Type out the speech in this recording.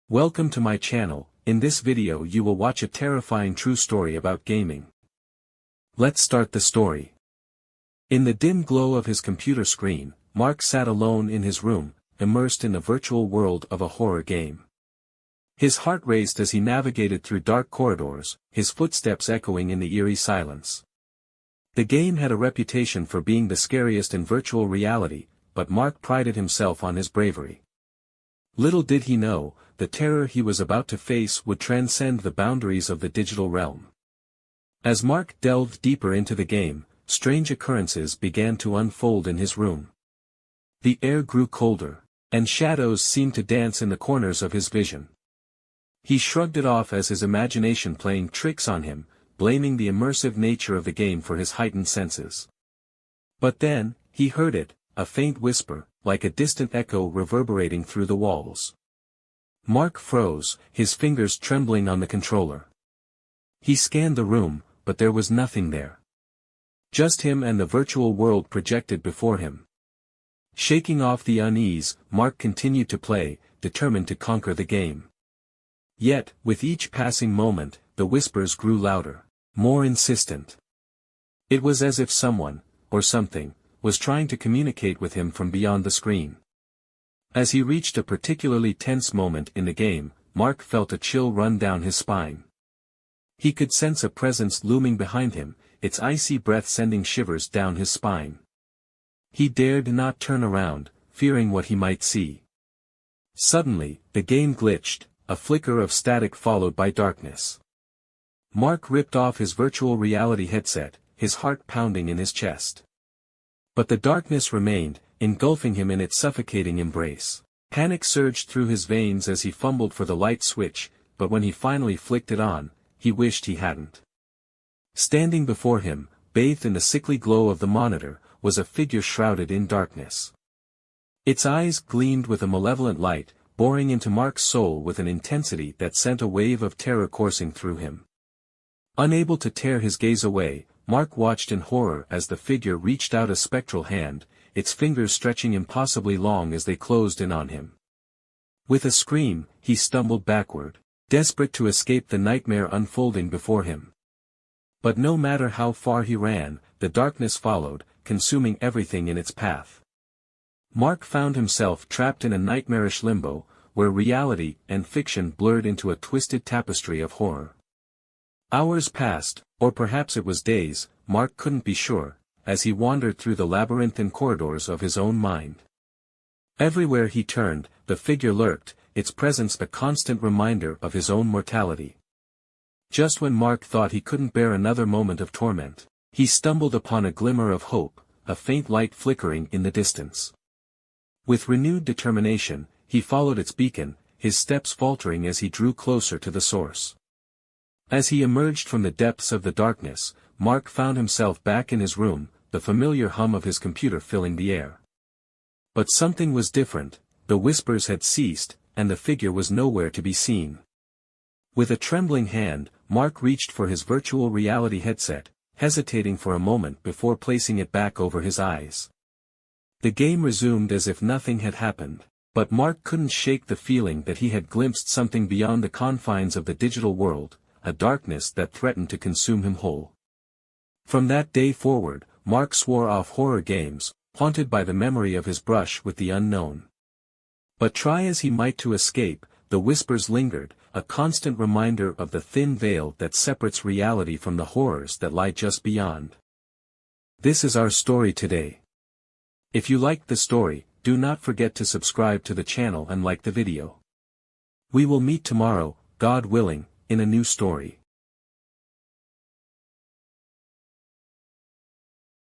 Welcome to my channel. In this video you will watch a terrifying true story about gaming. Let's start the story. In the dim glow of his computer screen, Mark sat alone in his room, immersed in the virtual world of a horror game. His heart raced as he navigated through dark corridors, his footsteps echoing in the eerie silence. The game had a reputation for being the scariest in virtual reality, but Mark prided himself on his bravery. Little did he know, the terror he was about to face would transcend the boundaries of the digital realm. As Mark delved deeper into the game, strange occurrences began to unfold in his room. The air grew colder, and shadows seemed to dance in the corners of his vision. He shrugged it off as his imagination playing tricks on him, blaming the immersive nature of the game for his heightened senses. But then, he heard it, a faint whisper, like a distant echo reverberating through the walls. Mark froze, his fingers trembling on the controller. He scanned the room, but there was nothing there. Just him and the virtual world projected before him. Shaking off the unease, Mark continued to play, determined to conquer the game. Yet, with each passing moment, the whispers grew louder, more insistent. It was as if someone, or something, was trying to communicate with him from beyond the screen. As he reached a particularly tense moment in the game, Mark felt a chill run down his spine. He could sense a presence looming behind him, its icy breath sending shivers down his spine. He dared not turn around, fearing what he might see. Suddenly, the game glitched, a flicker of static followed by darkness. Mark ripped off his virtual reality headset, his heart pounding in his chest. But the darkness remained, engulfing him in its suffocating embrace. Panic surged through his veins as he fumbled for the light switch, but when he finally flicked it on, he wished he hadn't. Standing before him, bathed in the sickly glow of the monitor, was a figure shrouded in darkness. Its eyes gleamed with a malevolent light, boring into Mark's soul with an intensity that sent a wave of terror coursing through him. Unable to tear his gaze away, Mark watched in horror as the figure reached out a spectral hand, its fingers stretching impossibly long as they closed in on him. With a scream, he stumbled backward, desperate to escape the nightmare unfolding before him. But no matter how far he ran, the darkness followed, consuming everything in its path. Mark found himself trapped in a nightmarish limbo, where reality and fiction blurred into a twisted tapestry of horror. Hours passed, or perhaps it was days, Mark couldn't be sure, as he wandered through the labyrinthine corridors of his own mind. Everywhere he turned, the figure lurked, its presence a constant reminder of his own mortality. Just when Mark thought he couldn't bear another moment of torment, he stumbled upon a glimmer of hope, a faint light flickering in the distance. With renewed determination, he followed its beacon, his steps faltering as he drew closer to the source. As he emerged from the depths of the darkness, Mark found himself back in his room, the familiar hum of his computer filling the air. But something was different, the whispers had ceased, and the figure was nowhere to be seen. With a trembling hand, Mark reached for his virtual reality headset, hesitating for a moment before placing it back over his eyes. The game resumed as if nothing had happened, but Mark couldn't shake the feeling that he had glimpsed something beyond the confines of the digital world, a darkness that threatened to consume him whole. From that day forward, Mark swore off horror games, haunted by the memory of his brush with the unknown. But try as he might to escape, the whispers lingered, a constant reminder of the thin veil that separates reality from the horrors that lie just beyond. This is our story today. If you liked the story, do not forget to subscribe to the channel and like the video. We will meet tomorrow, God willing, in a new story.